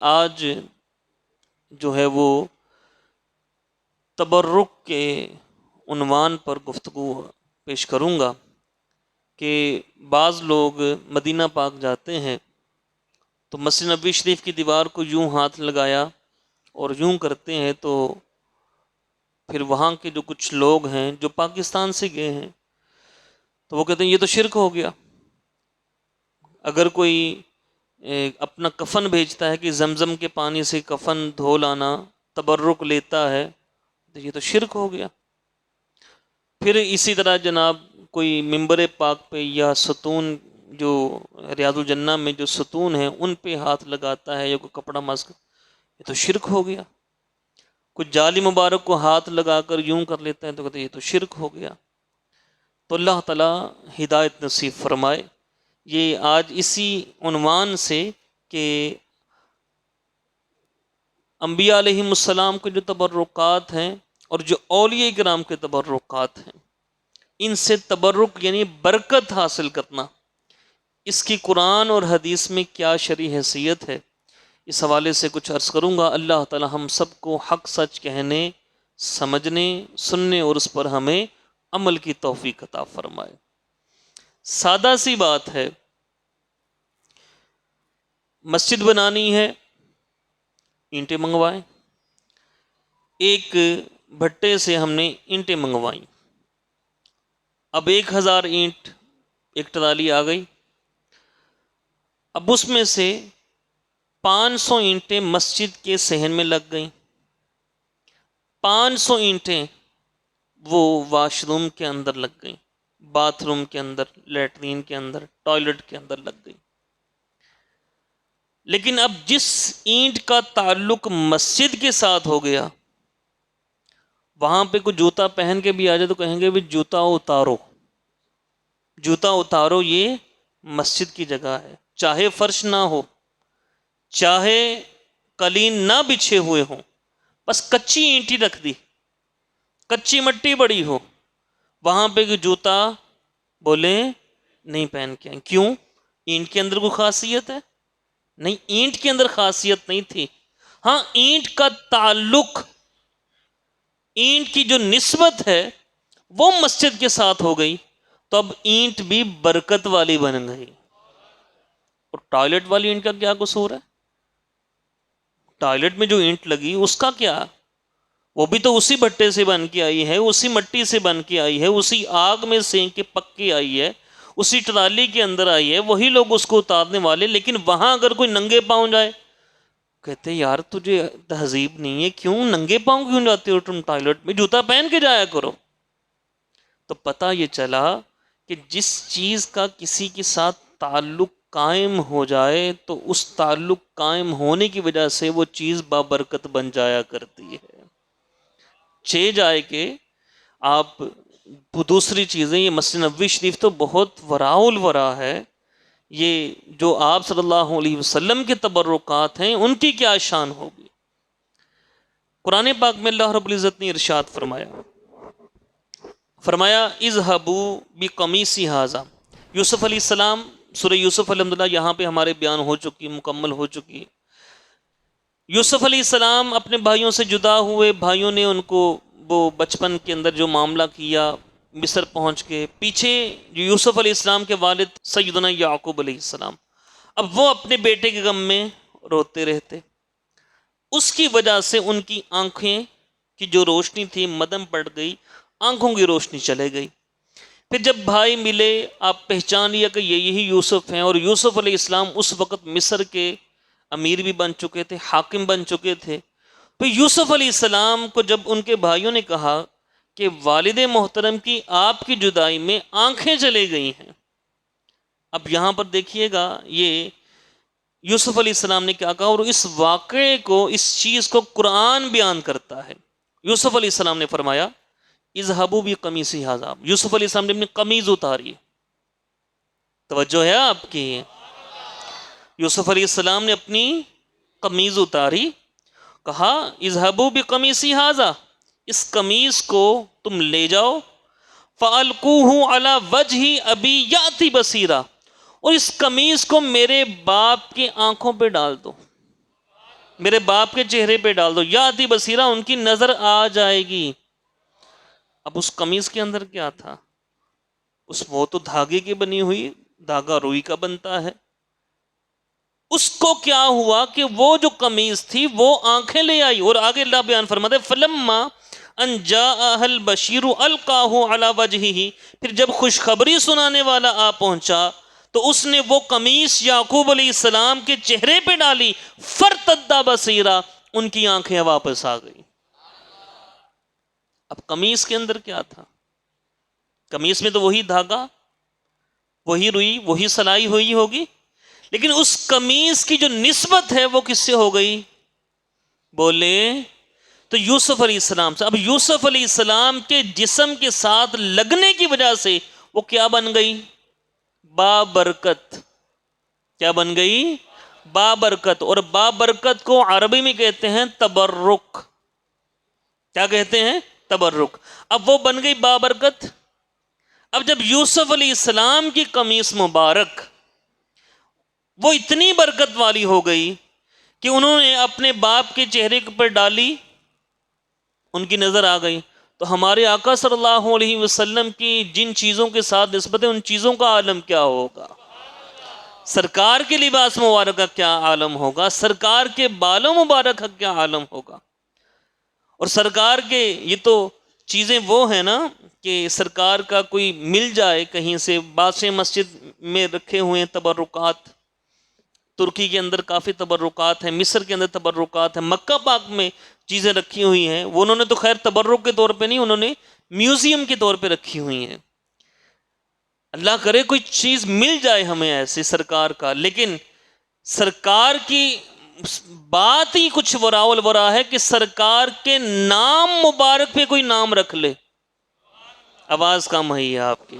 آج جو ہے وہ تبرک کے عنوان پر گفتگو پیش کروں گا کہ بعض لوگ مدینہ پاک جاتے ہیں تو مسجد نبوی شریف کی دیوار کو یوں ہاتھ لگایا اور یوں کرتے ہیں، تو پھر وہاں کے جو کچھ لوگ ہیں جو پاکستان سے گئے ہیں تو وہ کہتے ہیں یہ تو شرک ہو گیا۔ اگر کوئی اپنا کفن بھیجتا ہے کہ زمزم کے پانی سے کفن دھو لانا، تبرک لیتا ہے، تو یہ تو شرک ہو گیا۔ پھر اسی طرح جناب کوئی ممبر پاک پہ یا ستون جو ریاض الجنہ میں جو ستون ہیں ان پہ ہاتھ لگاتا ہے یا کوئی کپڑا مسک، یہ تو شرک ہو گیا۔ کوئی جالی مبارک کو ہاتھ لگا کر یوں کر لیتا ہے تو کہتے ہیں یہ تو شرک ہو گیا۔ تو اللہ تعالیٰ ہدایت نصیب فرمائے۔ یہ آج اسی عنوان سے کہ انبیاء علیہم السلام کے جو تبرکات ہیں اور جو اولیاء کرام کے تبرکات ہیں، ان سے تبرک یعنی برکت حاصل کرنا، اس کی قرآن اور حدیث میں کیا شرعی حیثیت ہے، اس حوالے سے کچھ عرض کروں گا۔ اللہ تعالی ہم سب کو حق سچ کہنے، سمجھنے، سننے اور اس پر ہمیں عمل کی توفیق عطا فرمائے۔ سادہ سی بات ہے، مسجد بنانی ہے، اینٹیں منگوائیں۔ ایک بھٹے سے ہم نے اینٹیں منگوائیں، اب 1000 اینٹ ایک ٹرالی آ گئی۔ اب اس میں سے 500 اینٹیں مسجد کے صحن میں لگ گئیں، 500 اینٹیں وہ واش روم کے اندر لگ گئیں، باتھ روم کے اندر، لیٹرین کے اندر، ٹوائلٹ کے اندر لگ گئیں۔ لیکن اب جس اینٹ کا تعلق مسجد کے ساتھ ہو گیا، وہاں پہ کوئی جوتا پہن کے بھی آ جائے تو کہیں گے بھی جوتا اتارو، جوتا اتارو، یہ مسجد کی جگہ ہے۔ چاہے فرش نہ ہو، چاہے قالین نہ بچھے ہوئے ہوں، بس کچی اینٹی رکھ دی، کچی مٹی بڑی ہو، وہاں پہ کوئی جوتا بولے نہیں پہن کے آئیں۔ کیوں؟ اینٹ کے اندر کوئی خاصیت ہے؟ نہیں، اینٹ کے اندر خاصیت نہیں تھی۔ ہاں، اینٹ کا تعلق، اینٹ کی جو نسبت ہے وہ مسجد کے ساتھ ہو گئی، تو اب اینٹ بھی برکت والی بن گئی۔ اور ٹوائلٹ والی اینٹ کا کیا قصور ہے؟ ٹوائلٹ میں جو اینٹ لگی اس کا کیا؟ وہ بھی تو اسی بھٹے سے بن کے آئی ہے، اسی مٹی سے بن کے آئی ہے، اسی آگ میں سینک کے پک کے آئی ہے، اسی ٹرالی کے اندر آئی ہے، وہی لوگ اس کو اتارنے والے۔ لیکن وہاں اگر کوئی ننگے پاؤں جائے، کہتے یار تجھے تہذیب نہیں ہے، کیوں ننگے پاؤں کیوں جاتے ہو تم ٹوائلٹ میں؟ جوتا پہن کے جایا کرو۔ تو پتہ یہ چلا کہ جس چیز کا کسی کے ساتھ تعلق قائم ہو جائے تو اس تعلق قائم ہونے کی وجہ سے وہ چیز بابرکت بن جایا کرتی ہے۔ جائے کہ آپ دوسری چیزیں، یہ مسجد نبوی شریف تو بہت وراء الورا ہے، یہ جو آپ صلی اللہ علیہ وسلم کے تبرکات ہیں ان کی کیا شان ہوگی۔ قرآن پاک میں اللہ رب العزت نے ارشاد فرمایا اذهبوا بقمیصی ھذا۔ یوسف علیہ السلام، سورہ یوسف الحمدللہ یہاں پہ ہمارے بیان ہو چکی، مکمل ہو چکی۔ یوسف علیہ السلام اپنے بھائیوں سے جدا ہوئے، بھائیوں نے ان کو وہ بچپن کے اندر جو معاملہ کیا، مصر پہنچ کے پیچھے جو یوسف علیہ السلام کے والد سیدنا یعقوب علیہ السلام، اب وہ اپنے بیٹے کے غم میں روتے رہتے۔ اس کی وجہ سے ان کی آنکھیں کی جو روشنی تھی مدھم پڑ گئی، آنکھوں کی روشنی چلے گئی۔ پھر جب بھائی ملے، آپ پہچان لیا کہ یہی یوسف ہیں، اور یوسف علیہ السلام اس وقت مصر کے امیر بھی بن چکے تھے، حاکم بن چکے تھے۔ تو یوسف علیہ السلام کو جب ان کے بھائیوں نے کہا کہ والد محترم کی آپ کی جدائی میں آنکھیں چلے گئی ہیں، اب یہاں پر دیکھیے گا یہ یوسف علیہ السلام نے کیا کہا، اور اس واقعے کو، اس چیز کو قرآن بیان کرتا ہے۔ یوسف علیہ السلام نے فرمایا اذهبوا بقمیصی ھذا، یوسف علیہ السلام نے اپنی قمیض اتاری۔ توجہ ہے آپ کی؟ یوسف علیہ السلام نے اپنی قمیض اتاری، کہا اذهبوا بقمیصی ھذا، اس قمیض کو تم لے جاؤ، فَأَلْقُوهُ عَلَى وَجْهِ أَبِي يَأْتِ بَصِيرًا، اور اس قمیض کو میرے باپ کی آنکھوں پہ ڈال دو۔ میرے باپ کے چہرے پہ ڈال دو، یاتی بصیرہ، ان کی نظر آ جائے گی۔ اب اس قمیص کے اندر کیا تھا؟ وہ تو دھاگے کی بنی ہوئی، دھاگا روئی کا بنتا ہے۔ اس کو کیا ہوا کہ وہ جو قمیص تھی وہ آنکھیں لے آئی، اور آگے اللہ بیان فرماتے فلما ان جاء البشیر القاہ علی وجہہ، پھر جب خوشخبری سنانے والا آ پہنچا تو اس نے وہ قمیص یعقوب علیہ السلام کے چہرے پہ ڈالی، فرتد بصیرا، ان کی آنکھیں واپس آ گئی۔ اب قمیص کے اندر کیا تھا؟ قمیص میں تو وہی دھاگا، وہی روئی، وہی سلائی ہوئی ہوگی، لیکن اس قمیص کی جو نسبت ہے وہ کس سے ہو گئی؟ بولے تو یوسف علیہ السلام سے۔ اب یوسف علیہ السلام کے جسم کے ساتھ لگنے کی وجہ سے وہ کیا بن گئی؟ بابرکت۔ کیا بن گئی؟ بابرکت۔ اور بابرکت کو عربی میں کہتے ہیں تبرک۔ کیا کہتے ہیں؟ تبرک۔ اب وہ بن گئی بابرکت۔ اب جب یوسف علیہ السلام کی قمیص مبارک وہ اتنی برکت والی ہو گئی کہ انہوں نے اپنے باپ کے چہرے پر ڈالی، ان کی نظر آ گئی، تو ہمارے آقا صلی اللہ علیہ وسلم کی جن چیزوں کے ساتھ نسبت ہے ان چیزوں کا عالم کیا ہوگا؟ سرکار کے لباس مبارک کا کیا عالم ہوگا؟ سرکار کے بالوں مبارک کا کیا عالم ہوگا؟ اور سرکار کے یہ تو چیزیں وہ ہیں نا کہ سرکار کا کوئی مل جائے کہیں سے، بادشاہ مسجد میں رکھے ہوئے ہیں تبرکات، ترکی کے اندر کافی تبرکات ہیں، مصر کے اندر تبرکات ہیں، مکہ پاک میں چیزیں رکھی ہوئی ہیں، وہ انہوں نے تو خیر تبرک کے طور پہ نہیں، انہوں نے میوزیم کے طور پہ رکھی ہوئی ہیں۔ اللہ کرے کوئی چیز مل جائے ہمیں ایسے سرکار کا، لیکن سرکار کی بات ہی کچھ وراء الورا ہے کہ سرکار کے نام مبارک پہ کوئی نام رکھ لے۔ آواز کم ہے یہ آپ کی۔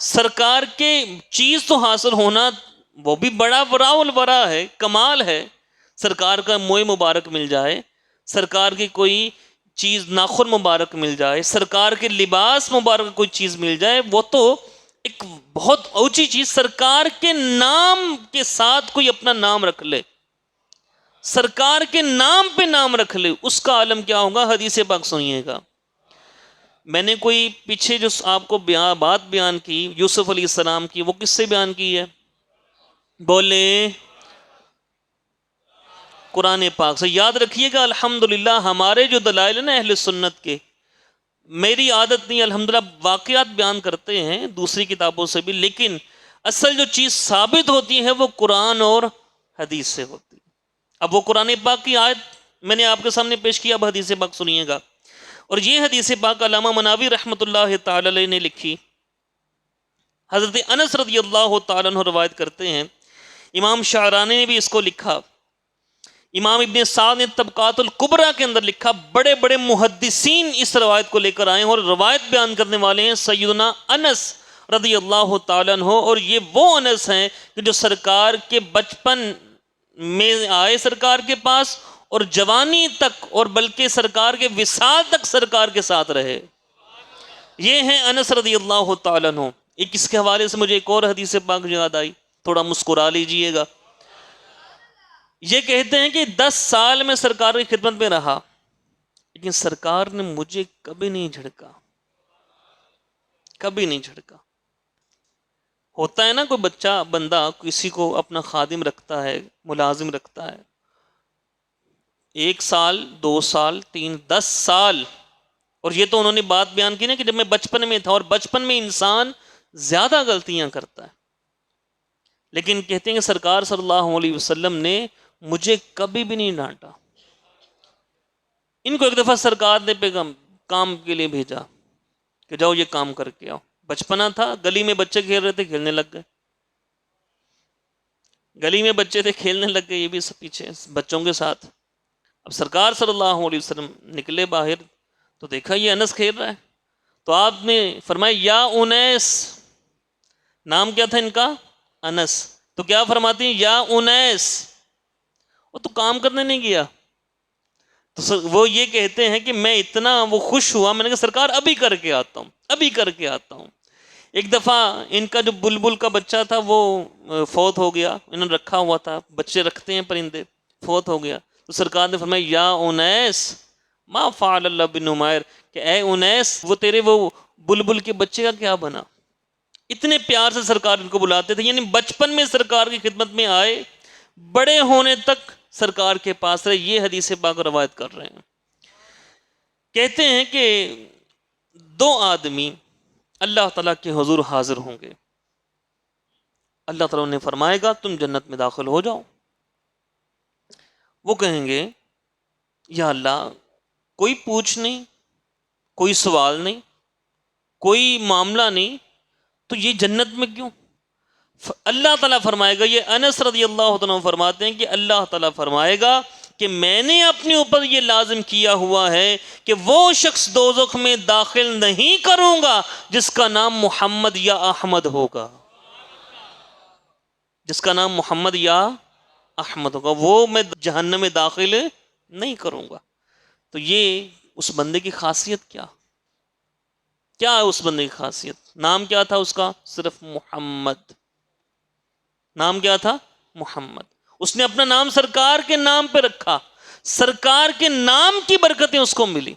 سرکار کے چیز تو حاصل ہونا وہ بھی بڑا وراء الورا ہے، کمال ہے۔ سرکار کا موئے مبارک مل جائے، سرکار کی کوئی چیز ناخن مبارک مل جائے، سرکار کے لباس مبارک کوئی چیز مل جائے، وہ تو ایک بہت اونچی چیز۔ سرکار کے نام کے ساتھ کوئی اپنا نام رکھ لے، سرکار کے نام پہ نام رکھ لے، اس کا عالم کیا ہوگا؟ حدیث پاک سنیے گا۔ میں نے کوئی پیچھے جو آپ کو بات بیان کی یوسف علیہ السلام کی، وہ کس سے بیان کی ہے؟ بولے قرآن پاک سے۔ یاد رکھیے گا الحمدللہ ہمارے جو دلائل ہیں نا اہل سنت کے، میری عادت نہیں، الحمدللہ واقعات بیان کرتے ہیں دوسری کتابوں سے بھی، لیکن اصل جو چیز ثابت ہوتی ہے وہ قرآن اور حدیث سے ہوتی ہے۔ اب وہ قرآن پاک کی آیت میں نے آپ کے سامنے پیش کیا، اب حدیث پاک سنیے گا۔ اور یہ حدیث پاک علامہ مناوی رحمۃ اللہ تعالی علیہ نے لکھی، حضرت انس رضی اللہ تعالیٰ عنہ روایت کرتے ہیں، امام شعرانی نے بھی اس کو لکھا، امام ابن سعد نے طبقات الکبریٰ کے اندر لکھا، بڑے بڑے محدثین اس روایت کو لے کر آئے ہیں، اور روایت بیان کرنے والے ہیں سیدنا انس رضی اللہ تعالیٰ عنہ، اور یہ وہ انس ہیں کہ جو سرکار کے بچپن میں آئے سرکار کے پاس، اور جوانی تک، اور بلکہ سرکار کے وصال تک سرکار کے ساتھ رہے۔ یہ ہیں انس رضی اللہ تعالیٰ عنہ۔ ایک اس کے حوالے سے مجھے ایک اور حدیث پاک یاد آئی، تھوڑا مسکرا لیجئے گا۔ یہ کہتے ہیں کہ 10 سال میں سرکار کی خدمت میں رہا، لیکن سرکار نے مجھے کبھی نہیں جھڑکا، کبھی نہیں جھڑکا۔ ہوتا ہے نا کوئی بچہ بندہ کسی کو اپنا خادم رکھتا ہے، ملازم رکھتا ہے، 1 سال 2 سال 3 10 سال، اور یہ تو انہوں نے بات بیان کی نا کہ جب میں بچپن میں تھا، اور بچپن میں انسان زیادہ غلطیاں کرتا ہے، لیکن کہتے ہیں کہ سرکار صلی اللہ علیہ وسلم نے مجھے کبھی بھی نہیں ڈانٹا۔ ان کو ایک دفعہ سرکار نے پیغام کام کے لیے بھیجا کہ جاؤ یہ کام کر کے آؤ، بچپنا تھا، گلی میں بچے کھیل رہے تھے، کھیلنے لگ گئے، گلی میں بچے تھے کھیلنے لگ گئے، یہ بھی سب پیچھے بچوں کے ساتھ۔ اب سرکار صلی اللہ علیہ وسلم نکلے باہر تو دیکھا یہ انس کھیل رہا ہے، تو آپ نے فرمایا یا انیس، نام کیا تھا ان کا؟ انس، تو کیا فرماتی ہیں؟ یا انیس، وہ تو کام کرنے نہیں گیا۔ تو وہ یہ کہتے ہیں کہ میں اتنا وہ خوش ہوا، میں نے کہا سرکار ابھی کر کے آتا ہوں، ابھی کر کے آتا ہوں۔ ایک دفعہ ان کا جو بلبل کا بچہ تھا وہ فوت ہو گیا، انہوں نے رکھا ہوا تھا، بچے رکھتے ہیں پرندے، فوت ہو گیا، تو سرکار نے فرمایا یا انیس ما فعل اللہ بن نمیر، کہ اے انیس وہ تیرے وہ بلبل کے بچے کا کیا بنا. اتنے پیار سے سرکار ان کو بلاتے تھے، یعنی بچپن میں سرکار کی خدمت میں آئے، بڑے ہونے تک سرکار کے پاس رہے. یہ حدیث پاک روایت کر رہے ہیں. کہتے ہیں کہ دو آدمی اللہ تعالیٰ کے حضور حاضر ہوں گے. اللہ تعالیٰ انہیں فرمائے گا تم جنت میں داخل ہو جاؤ. وہ کہیں گے یا اللہ کوئی پوچھ نہیں، کوئی سوال نہیں، کوئی معاملہ نہیں، تو یہ جنت میں کیوں؟ اللہ تعالیٰ فرمائے گا، یہ انس رضی اللہ عنہ فرماتے ہیں کہ اللہ تعالیٰ فرمائے گا کہ میں نے اپنے اوپر یہ لازم کیا ہوا ہے کہ وہ شخص دوزخ میں داخل نہیں کروں گا جس کا نام محمد یا احمد ہوگا. جس کا نام محمد یا احمد ہوگا وہ میں جہنم میں داخل نہیں کروں گا. تو یہ اس بندے کی خاصیت کیا ہے؟ اس بندے کی خاصیت، نام کیا تھا اس کا؟ صرف محمد. نام کیا تھا؟ محمد. اس نے اپنا نام سرکار کے نام پہ رکھا، سرکار کے نام کی برکتیں اس کو ملی،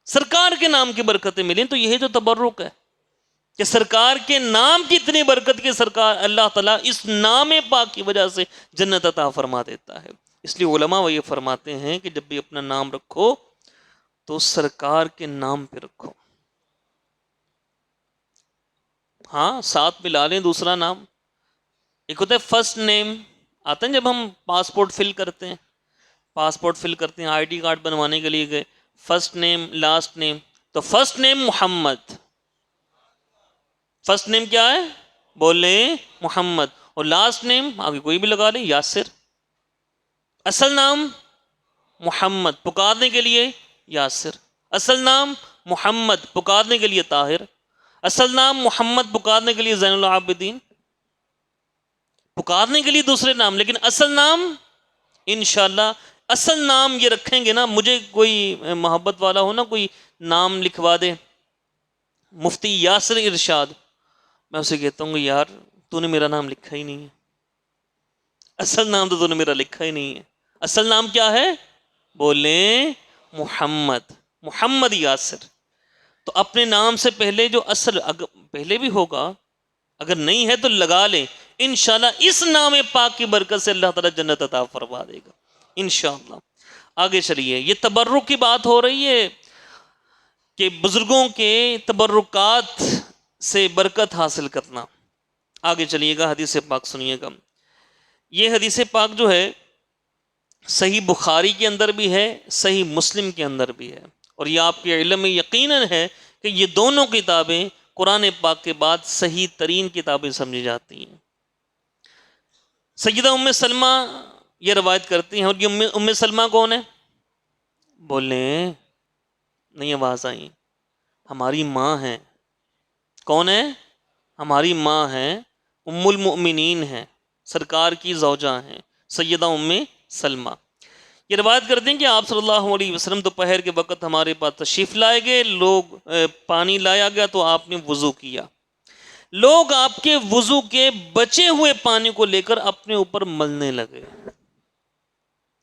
سرکار کے نام کی برکتیں ملی. تو یہی تو تبرک ہے کہ سرکار کے نام کی اتنی برکت کی سرکار اللہ تعالیٰ اس نام پاک کی وجہ سے جنت عطا فرما دیتا ہے. اس لیے علماء وہ یہ فرماتے ہیں کہ جب بھی اپنا نام رکھو تو سرکار کے نام پہ رکھو. ہاں ساتھ ملا لیں دوسرا نام. ایک ہوتا ہے فرسٹ نیم، آتا ہے جب ہم پاسپورٹ فل کرتے ہیں، آئی ڈی کارڈ بنوانے کے لیے گئے، فرسٹ نیم لاسٹ نیم. تو فرسٹ نیم محمد، فرسٹ نیم کیا ہے؟ بولیں محمد. اور لاسٹ نیم آگے کوئی بھی لگا لیں، یاسر. اصل نام محمد، پکارنے کے لیے یاسر. اصل نام محمد، پکارنے کے لیے طاہر. اصل نام محمد، پکارنے کے لیے زین العابدین. پکارنے کے لیے دوسرے نام، لیکن اصل نام انشاءاللہ اصل نام یہ رکھیں گے نا. مجھے کوئی محبت والا ہو نا، کوئی نام لکھوا دے، مفتی یاسر ارشاد، میں اسے کہتا ہوں کہ یار تو نے میرا نام لکھا ہی نہیں ہے، اصل نام تو نے میرا لکھا ہی نہیں ہے. اصل نام کیا ہے؟ بولیں محمد، محمد یاسر. تو اپنے نام سے پہلے جو اصل پہلے بھی ہوگا، اگر نہیں ہے تو لگا لیں، انشاءاللہ اس نام پاک کی برکت سے اللہ تعالیٰ جنت عطا فرما دے گا انشاءاللہ. آگے چلیے، یہ تبرک کی بات ہو رہی ہے کہ بزرگوں کے تبرکات سے برکت حاصل کرنا. آگے چلیے گا، حدیث پاک سنیے گا. یہ حدیث پاک جو ہے صحیح بخاری کے اندر بھی ہے، صحیح مسلم کے اندر بھی ہے، اور یہ آپ کے علم میں یقیناً ہے کہ یہ دونوں کتابیں قرآن پاک کے بعد صحیح ترین کتابیں سمجھی جاتی ہیں. سیدہ ام سلمہ یہ روایت کرتی ہیں، اور یہ ام سلمہ کون ہے؟ بولیں، نہیں آواز آئی. ہماری ماں ہیں. کون ہے؟ ہماری ماں ہیں، ام المؤمنین ہیں، سرکار کی زوجہ ہیں سیدہ ام سلمہ. یہ روایت کرتے ہیں کہ آپ صلی اللہ علیہ وسلم دوپہر کے وقت ہمارے پاس تشریف لائے گئے. پانی لایا گیا تو آپ نے وضو کیا. لوگ آپ کے وضو کے بچے ہوئے پانی کو لے کر اپنے اوپر ملنے لگے.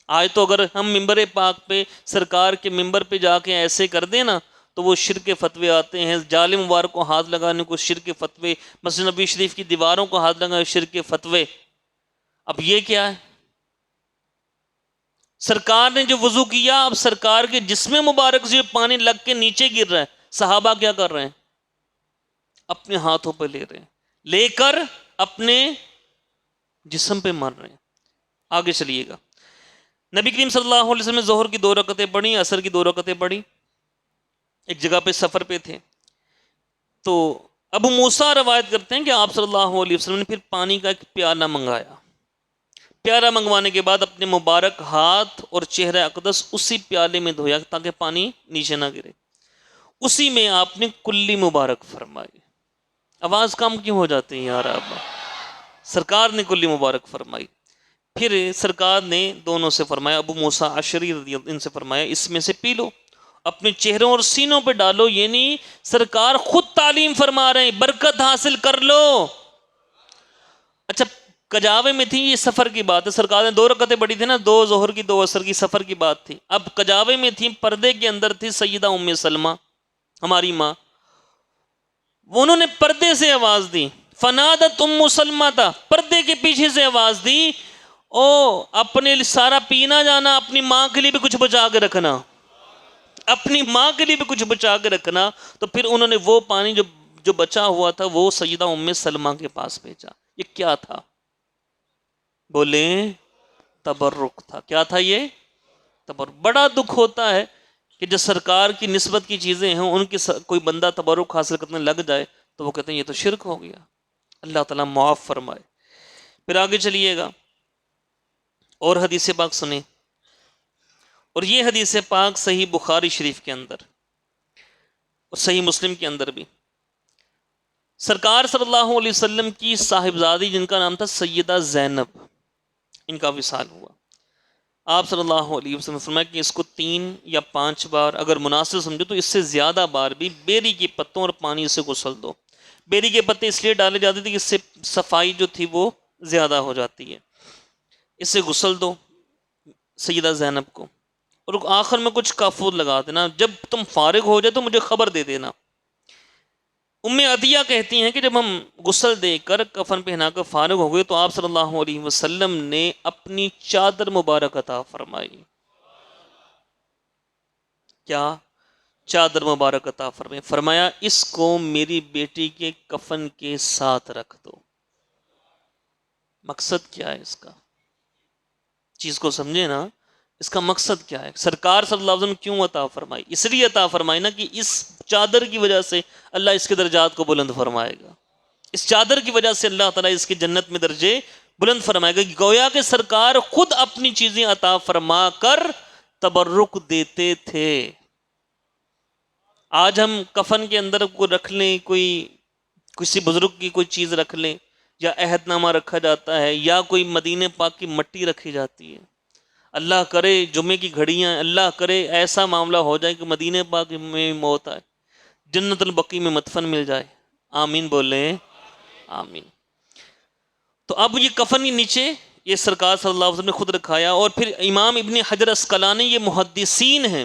آج تو اگر ہم ممبر پاک پہ، سرکار کے ممبر پہ جا کے ایسے کر دیں نا تو وہ شرک کے فتوے آتے ہیں. جعل مبارک کو ہاتھ لگانے کو شرک کے فتوے، مسجد نبی شریف کی دیواروں کو ہاتھ لگانے شرک کے فتوے. اب یہ کیا ہے؟ سرکار نے جو وضو کیا، اب سرکار کے جسم مبارک سے پانی لگ کے نیچے گر رہا ہے. صحابہ کیا کر رہے ہیں؟ اپنے ہاتھوں پہ لے رہے ہیں، لے کر اپنے جسم پہ مار رہے ہیں. آگے چلیے گا. نبی کریم صلی اللہ علیہ وسلم نے ظہر کی 2 رکعتیں پڑھی، عصر کی 2 رکعتیں پڑھی. ایک جگہ پہ سفر پہ تھے تو ابو موسیٰ روایت کرتے ہیں کہ آپ صلی اللہ علیہ وسلم نے پھر پانی کا ایک پیالہ منگایا. پیالہ منگوانے کے بعد اپنے مبارک ہاتھ اور چہرہ اقدس اسی پیالے میں دھویا تاکہ پانی نیچے نہ گرے. اسی میں آپ نے کلی مبارک فرمائی. آواز کم کیوں ہو جاتی ہے یار آپ؟ سرکار نے کلی مبارک فرمائی. پھر سرکار نے دونوں سے فرمایا، ابو موسیٰ اشعری ان سے فرمایا اس میں سے پی لو، اپنے چہروں اور سینوں پہ ڈالو. یعنی سرکار خود تعلیم فرما رہے ہیں، برکت حاصل کر لو. اچھا کجاوے میں تھی، یہ سفر کی بات ہے، سرکار نے 2 رکعتیں پڑھی تھی نا، 2 ظہر کی 2 عصر کی، سفر کی بات تھی. اب کجاوے میں تھی، پردے کے اندر تھی سیدہ ام سلمہ ہماری ماں، انہوں نے پردے سے آواز دی، فنادت ام سلمہ تھا، پردے کے پیچھے سے آواز دی، او اپنے لیے سارا پینا جانا، اپنی ماں کے لیے بھی کچھ بچا کے رکھنا، اپنی ماں کے لیے بھی کچھ بچا کے رکھنا. تو پھر انہوں نے وہ پانی جو بچا ہوا تھا وہ سیدہ ام سلمہ کے پاس بھیجا. یہ کیا تھا؟ بولیں تبرک تھا. کیا تھا یہ؟ تبرک. بڑا دکھ ہوتا ہے کہ جو سرکار کی نسبت کی چیزیں ہیں ان کی کوئی بندہ تبرک حاصل کرنے لگ جائے تو وہ کہتے ہیں یہ تو شرک ہو گیا. اللہ تعالیٰ معاف فرمائے. پھر آگے چلیے گا اور حدیث پاک سنیں، اور یہ حدیث پاک صحیح بخاری شریف کے اندر اور صحیح مسلم کے اندر بھی، سرکار صلی اللہ علیہ وسلم کی صاحبزادی جن کا نام تھا سیدہ زینب، ان کا وصال ہوا. آپ صلی اللہ علیہ وسلم نے فرمایا کہ اس کو 3 یا 5 بار اگر مناسب سمجھو تو اس سے زیادہ بار بھی بیری کے پتوں اور پانی سے غسل دو. بیری کے پتے اس لیے ڈالے جاتے تھے کہ اس سے صفائی جو تھی وہ زیادہ ہو جاتی ہے. اس سے غسل دو سیدہ زینب کو، اور آخر میں کچھ کافور لگا دینا، جب تم فارغ ہو جائے تو مجھے خبر دے دینا. ام عطیہ کہتی ہیں کہ جب ہم غسل دے کر کفن پہنا کر فارغ ہو گئے تو آپ صلی اللہ علیہ وسلم نے اپنی چادر مبارک عطا فرمائی. کیا؟ چادر مبارک عطا فرمائی. فرمایا اس کو میری بیٹی کے کفن کے ساتھ رکھ دو. مقصد کیا ہے اس کا؟ چیز کو سمجھے نا، اس کا مقصد کیا ہے؟ سرکار صلی اللہ علیہ وسلم کیوں عطا فرمائی؟ اس لیے عطا فرمائی نا کہ اس چادر کی وجہ سے اللہ اس کے درجات کو بلند فرمائے گا. اس چادر کی وجہ سے اللہ تعالیٰ اس کی جنت میں درجے بلند فرمائے گا. گویا کہ سرکار خود اپنی چیزیں عطا فرما کر تبرک دیتے تھے. آج ہم کفن کے اندر کو رکھ لیں، کوئی کسی بزرگ کی کوئی چیز رکھ لیں، یا عہد نامہ رکھا جاتا ہے، یا کوئی مدینہ پاک کی مٹی رکھی جاتی ہے. اللہ کرے جمعے کی گھڑیاں، اللہ کرے ایسا معاملہ ہو جائے کہ مدینہ پاک میں موت آئے، جنت البقیع میں مدفن مل جائے. آمین بولیں آمین. تو اب یہ کفن کے نیچے یہ سرکار صلی اللہ علیہ وسلم نے خود رکھایا. اور پھر امام ابن حجر عسقلانی، یہ محدثین ہیں،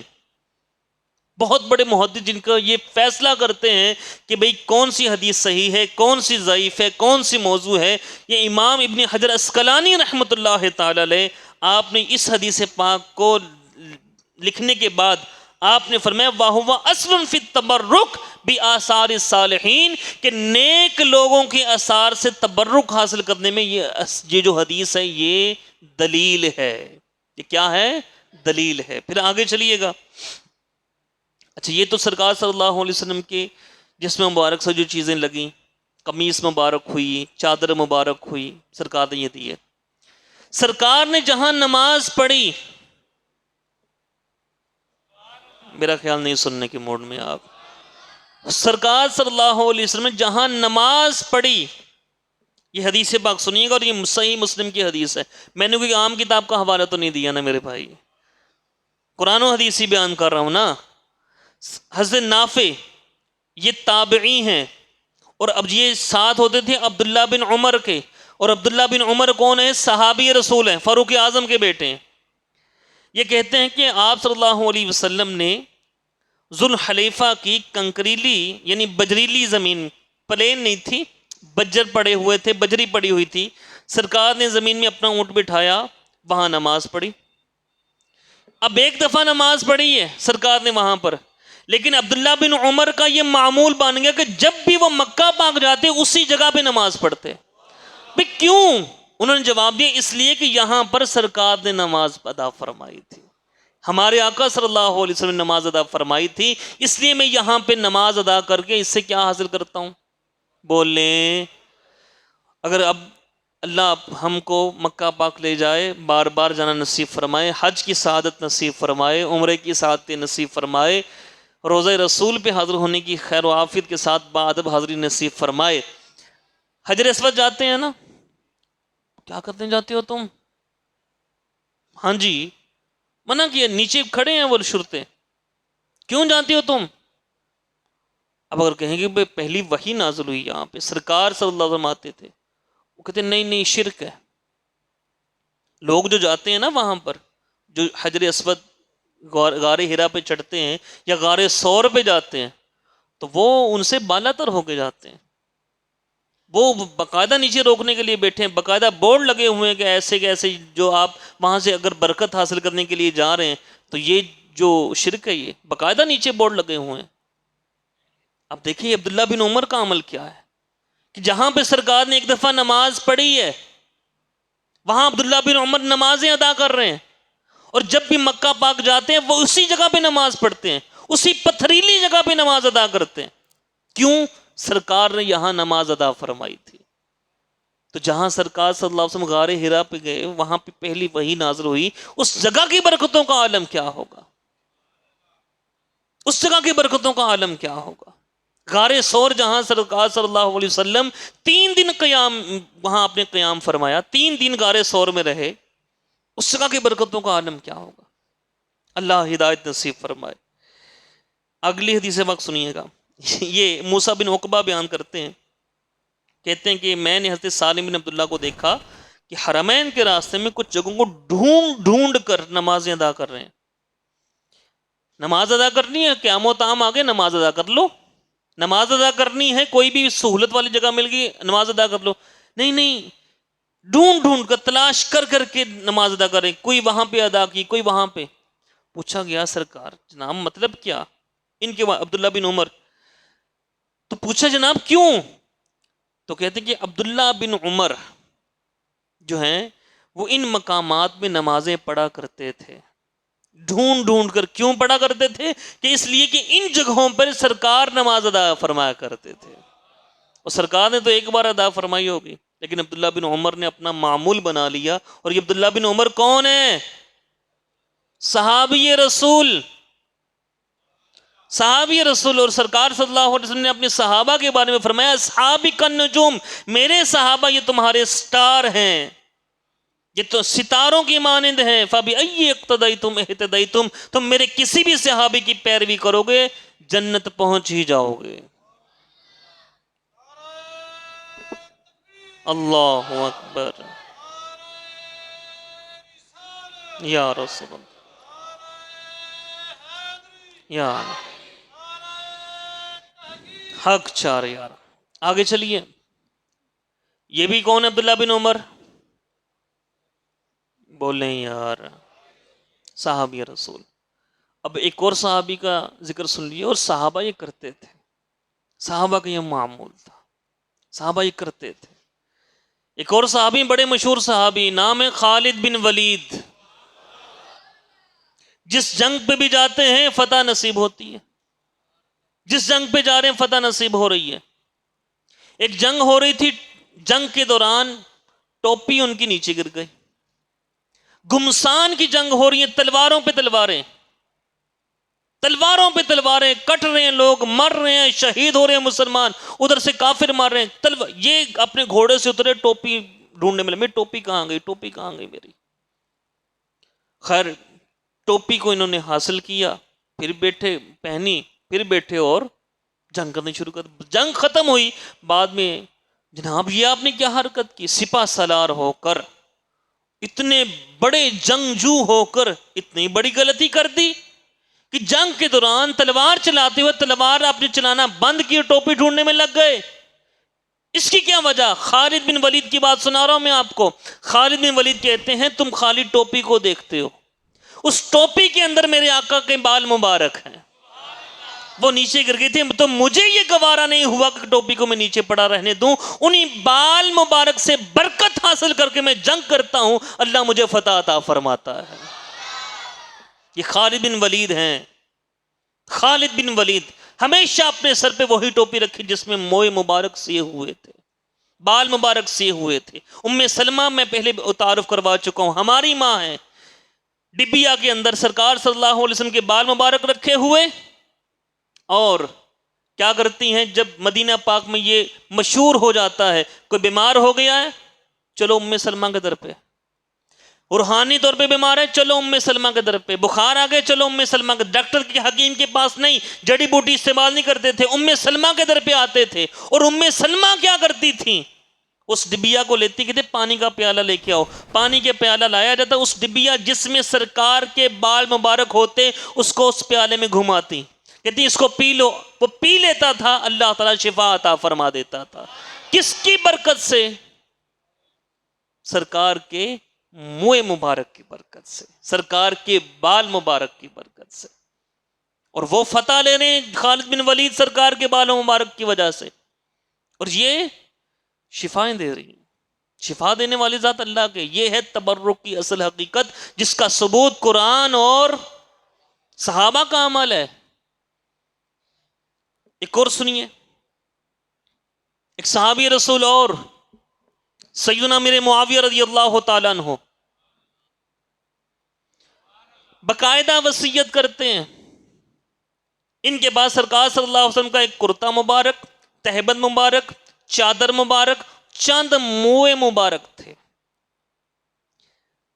بہت بڑے محدث، جن کا یہ فیصلہ کرتے ہیں کہ بھئی کون سی حدیث صحیح ہے، کون سی ضعیف ہے، کون سی موضوع ہے. یہ امام ابن حجر عسقلانی رحمۃ اللہ تعالی علیہ، آپ نے اس حدیث پاک کو لکھنے کے بعد آپ نے فرمایا وَهُوَ أَصْلٌ فِي التَّبَرُّكِ بِآثَارِ الصَّالِحِينَ، کہ نیک لوگوں کے آثار سے تبرک حاصل کرنے میں یہ جو حدیث ہے یہ دلیل ہے. یہ کیا ہے؟ دلیل ہے. پھر آگے چلیے گا. اچھا، یہ تو سرکار صلی اللہ علیہ وسلم کے جسم مبارک سے جو چیزیں لگیں، قمیص مبارک ہوئی، چادر مبارک ہوئی، سرکار نے یہ دی ہے. سرکار نے جہاں نماز پڑھی، میرا خیال نہیں سننے کے موڈ میں آپ، سرکار صلی اللہ علیہ وسلم نے جہاں نماز پڑھی، یہ حدیث پاک سنیے گا، اور یہ صحیح مسلم کی حدیث ہے. میں نے کوئی عام کتاب کا حوالہ تو نہیں دیا نا میرے بھائی، قرآن و حدیث ہی بیان کر رہا ہوں نا. حضرت نافع یہ تابعی ہیں، اور اب یہ ساتھ ہوتے تھے عبداللہ بن عمر کے، اور عبداللہ بن عمر کون ہے؟ صحابی رسول ہیں، فاروق اعظم کے بیٹے ہیں. یہ کہتے ہیں کہ آپ صلی اللہ علیہ وسلم نے ذوالحلیفہ کی کنکریلی یعنی بجریلی زمین، پلین نہیں تھی، بجر پڑے ہوئے تھے، بجری پڑی ہوئی تھی، سرکار نے زمین میں اپنا اونٹ بٹھایا، وہاں نماز پڑھی. اب ایک دفعہ نماز پڑھی ہے سرکار نے وہاں پر، لیکن عبداللہ بن عمر کا یہ معمول بن گیا کہ جب بھی وہ مکہ پاک جاتے اسی جگہ پہ نماز پڑھتے. بھئی کیوں؟ انہوں نے جواب دیا اس لیے کہ یہاں پر سرکار نے نماز ادا فرمائی تھی، ہمارے آقا صلی اللہ علیہ وسلم نے نماز ادا فرمائی تھی، اس لیے میں یہاں پہ نماز ادا کر کے اس سے کیا حاصل کرتا ہوں؟ بولیں. اگر اب اللہ ہم کو مکہ پاک لے جائے، بار بار جانا نصیب فرمائے، حج کی سعادت نصیب فرمائے، عمرے کی سعادت نصیب فرمائے، روزہ رسول پہ حاضر ہونے کی خیر و عافیت کے ساتھ باادب حاضری نصیب فرمائے. حجر اسود جاتے ہیں نا، کیا کرتے جاتے ہو تم؟ ہاں جی، منع کیا، نیچے کھڑے ہیں وہ شرطیں، کیوں جاتے ہو تم؟ اب اگر کہیں گے پہلی وحی نازل ہوئی یہاں پہ، سرکار صلی اللہ علیہ وسلم آتے تھے، وہ کہتے ہیں نہیں نہیں شرک ہے. لوگ جو جاتے ہیں نا وہاں پر، جو حجر اسود غار ہرا پہ چڑھتے ہیں یا غار ثور پہ جاتے ہیں، تو وہ ان سے بالا تر ہو کے جاتے ہیں. وہ باقاعدہ نیچے روکنے کے لیے بیٹھے ہیں، باقاعدہ بورڈ لگے ہوئے ہیں کہ ایسے جو آپ وہاں سے اگر برکت حاصل کرنے کے لیے جا رہے ہیں تو یہ جو شرک ہے، یہ باقاعدہ نیچے بورڈ لگے ہوئے ہیں. اب دیکھیے عبداللہ بن عمر کا عمل کیا ہے کہ جہاں پہ سرکار نے ایک دفعہ نماز پڑھی ہے وہاں عبداللہ بن عمر نمازیں ادا کر رہے ہیں، اور جب بھی مکہ پاک جاتے ہیں وہ اسی جگہ پہ نماز پڑھتے ہیں، اسی پتھریلی جگہ پہ نماز ادا کرتے ہیں. کیوں؟ سرکار نے یہاں نماز ادا فرمائی تھی. تو جہاں سرکار صلی اللہ علیہ وسلم غار ہرا پہ گئے وہاں پہ پہلی وحی نازل ہوئی، اس جگہ کی برکتوں کا عالم کیا ہوگا، اس جگہ کی برکتوں کا عالم کیا ہوگا. غار ثور جہاں سرکار صلی اللہ علیہ وسلم 3 دن قیام، وہاں آپ نے قیام فرمایا، 3 دن غار ثور میں رہے، اس جگہ کی برکتوں کا عالم کیا ہوگا. اللہ ہدایت نصیب فرمائے. اگلی حدیث وقت سنیے گا. یہ موسیٰ بن عقبہ بیان کرتے ہیں، کہتے ہیں کہ میں نے حضرت سالم بن عبداللہ کو دیکھا کہ حرمین کے راستے میں کچھ جگہوں کو ڈھونڈ ڈھونڈ کر نمازیں ادا کر رہے ہیں. نماز ادا کرنی ہے، قیام و طعام آگے نماز ادا کر لو. نماز ادا کرنی ہے، کوئی بھی سہولت والی جگہ مل گئی نماز ادا کر لو. نہیں نہیں، ڈھونڈ ڈھونڈ کر تلاش کر کر کے نماز ادا کریں. کوئی وہاں پہ ادا کی، کوئی وہاں پہ. پوچھا گیا سرکار جناب مطلب کیا ان کے؟ عبداللہ بن عمر تو پوچھا جناب کیوں؟ تو کہتے ہیں کہ عبداللہ بن عمر جو ہیں وہ ان مقامات میں نمازیں پڑھا کرتے تھے. ڈھونڈ ڈھونڈ کر. کیوں پڑھا کرتے تھے؟ کہ اس لیے کہ ان جگہوں پر سرکار نماز ادا فرمایا کرتے تھے، اور سرکار نے تو ایک بار ادا فرمائی ہوگی، لیکن عبداللہ بن عمر نے اپنا معمول بنا لیا. اور یہ عبداللہ بن عمر کون ہے؟ صحابی رسول، صحابی رسول. اور سرکار صلی اللہ علیہ وسلم نے اپنے صحابہ کے بارے میں فرمایا اصحابی کالنجوم، میرے صحابہ یہ تمہارے سٹار ہیں، یہ تو ستاروں کی مانند ہیں. فَبِأَيِّ اقْتَدَيْتُمْ اهْتَدَيْتُمْ، تم میرے کسی بھی صحابی کی پیروی کرو گے جنت پہنچ ہی جاؤ گے. اللہ اکبر یا رسول اللہ یا حق چار یار. آگے چلیے. یہ بھی کون ہے عبداللہ بن عمر؟ بولیں یار، صحابی رسول. اب ایک اور صحابی کا ذکر سن لیے. اور صحابہ یہ کرتے تھے، صحابہ کا یہ معمول تھا، صحابہ یہ کرتے تھے. ایک اور صحابی بڑے مشہور صحابی، نام ہے خالد بن ولید. جس جنگ پہ بھی جاتے ہیں فتح نصیب ہوتی ہے، جس جنگ پہ جا رہے ہیں فتح نصیب ہو رہی ہے. ایک جنگ ہو رہی تھی، جنگ کے دوران ٹوپی ان کی نیچے گر گئی. گھمسان کی جنگ ہو رہی ہے، تلواروں پہ تلواریں، تلواروں پہ تلواریں، کٹ رہے ہیں لوگ، مر رہے ہیں، شہید ہو رہے ہیں مسلمان، ادھر سے کافر مار رہے ہیں. یہ اپنے گھوڑے سے اترے، ٹوپی ڈھونڈنے میں، میری ٹوپی کہاں گئی، ٹوپی کہاں گئی میری. خیر ٹوپی کو انہوں نے حاصل کیا، پھر بیٹھے، پہنی، پھر بیٹھے اور جنگ کرنی شروع کر. جنگ ختم ہوئی، بعد میں جناب یہ آپ نے کیا حرکت کی؟ سپہ سالار ہو کر، اتنے بڑے جنگجو ہو کر اتنی بڑی غلطی کر دی کہ جنگ کے دوران تلوار چلاتے ہوئے تلوار آپ نے چلانا بند کی، ٹوپی ڈھونڈنے میں لگ گئے. اس کی کیا وجہ؟ خالد بن ولید کی بات سنا رہا ہوں میں آپ کو. خالد بن ولید کہتے ہیں تم خالی ٹوپی کو دیکھتے ہو، اس ٹوپی کے اندر میرے آقا کے بال مبارک ہیں، وہ نیچے گر گئی تھی. تو مجھے یہ گوارا نہیں ہوا کہ ٹوپی کو میں نیچے پڑا رہنے دوں، انہی بال مبارک سے برکت حاصل کر کے میں جنگ کرتا ہوں، اللہ مجھے فتح عطا فرماتا ہے. یہ خالد بن ولید ہیں. خالد بن ولید ہمیشہ اپنے سر پہ وہی ٹوپی رکھی جس میں موئے مبارک سیے ہوئے تھے، بال مبارک سیے ہوئے تھے. ام سلمہ میں پہلے تعارف کروا چکا ہوں، ہماری ماں ہے. ڈبیا کے اندر سرکار صلی اللہ علیہ وسلم کے بال مبارک رکھے ہوئے، اور کیا کرتی ہیں جب مدینہ پاک میں یہ مشہور ہو جاتا ہے کوئی بیمار ہو گیا ہے، چلو ام سلمہ کے در پہ. روحانی طور پہ بیمار ہے، چلو ام سلمہ کے در پہ. بخار آ گئے، چلو ام سلمہ کے. ڈاکٹر کے حکیم کے پاس نہیں، جڑی بوٹی استعمال نہیں کرتے تھے، ام سلمہ کے در پہ آتے تھے. اور ام سلمہ کیا کرتی تھیں؟ اس ڈبیا کو لیتی کہتے پانی کا پیالہ لے کے آؤ، پانی کے پیالہ لایا جاتا، اس ڈبیا جس میں سرکار کے بال مبارک ہوتے اس کو اس پیالے میں گھماتی، کہتی اس کو پی لو، وہ پی لیتا تھا، اللہ تعالیٰ شفا عطا فرما دیتا تھا۔ کس کی برکت سے؟ سرکار کے منہ مبارک کی برکت سے، سرکار کے بال مبارک کی برکت سے۔ اور وہ فتح لے رہے ہیں خالد بن ولید سرکار کے بالوں مبارک کی وجہ سے، اور یہ شفائیں دے رہی ہیں۔ شفا دینے والی ذات اللہ کے، یہ ہے تبرک کی اصل حقیقت، جس کا ثبوت قرآن اور صحابہ کا عمل ہے۔ ایک اور سنیے، ایک صحابی رسول اور سیدنا امیر معاویہ رضی اللہ تعالیٰ عنہ باقاعدہ وصیت کرتے ہیں، ان کے بعد سرکار صلی اللہ علیہ وسلم کا ایک کرتا مبارک، تہبند مبارک، چادر مبارک، چند موئے مبارک تھے۔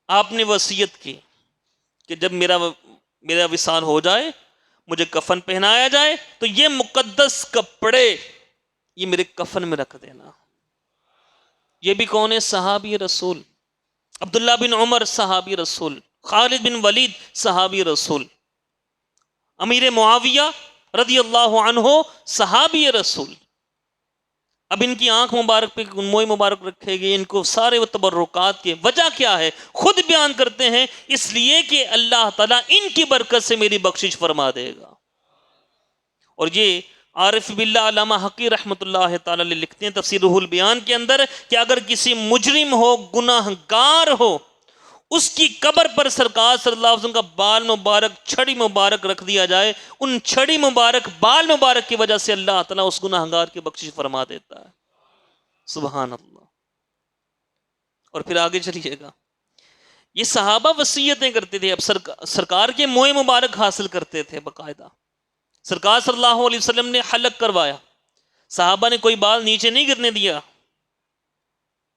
آپ نے وصیت کی کہ جب میرا وصال ہو جائے، مجھے کفن پہنایا جائے تو یہ مقدس کپڑے یہ میرے کفن میں رکھ دینا۔ یہ بھی کون ہے؟ صحابی رسول، عبداللہ بن عمر صحابی رسول، خالد بن ولید صحابی رسول، امیر معاویہ رضی اللہ عنہ صحابی رسول۔ اب ان کی آنکھ مبارک پہ موئے مبارک رکھے گئے، ان کو سارے وہ تبرکات کے وجہ کیا ہے؟ خود بیان کرتے ہیں اس لیے کہ اللہ تعالیٰ ان کی برکت سے میری بخشش فرما دے گا۔ اور یہ عارف باللہ علامہ حقی رحمۃ اللہ تعالیٰ لکھتے ہیں تفسیر روح البیان کے اندر کہ اگر کسی مجرم ہو، گناہ گار ہو، اس کی قبر پر سرکار صلی اللہ علیہ وسلم کا بال مبارک، چھڑی مبارک رکھ دیا جائے، ان چھڑی مبارک، بال مبارک کی وجہ سے اللہ تعالیٰ اس گناہ گار کی بخشش فرما دیتا ہے۔ سبحان اللہ۔ اور پھر آگے چلیے گا، یہ صحابہ وصیتیں کرتے تھے، اب سرکار کے موئے مبارک حاصل کرتے تھے باقاعدہ۔ سرکار صلی اللہ علیہ وسلم نے حلق کروایا، صحابہ نے کوئی بال نیچے نہیں گرنے دیا۔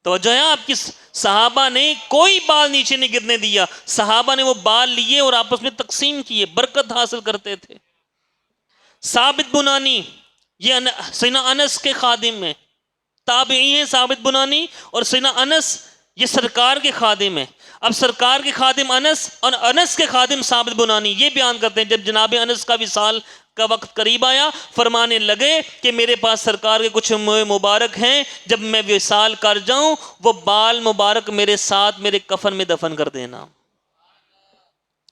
توجہ ہے آپ کی، صحابہ نے کوئی بال نیچے نہیں گرنے دیا، صحابہ نے وہ بال لیے اور آپس میں تقسیم کیے، برکت حاصل کرتے تھے۔ ثابت بنانی یہ سیدنا انس کے خادم ہیں، تابعی ہیں ثابت بنانی، اور سیدنا انس یہ سرکار کے خادم ہیں۔ اب سرکار کے خادم انس اور انس کے خادم ثابت بنانی یہ بیان کرتے ہیں جب جناب انس کا وصال کا وقت قریب آیا، فرمانے لگے کہ میرے پاس سرکار کے کچھ مبارک ہیں، جب میں وصال کر جاؤں وہ بال مبارک میرے ساتھ میرے کفن میں دفن کر دینا۔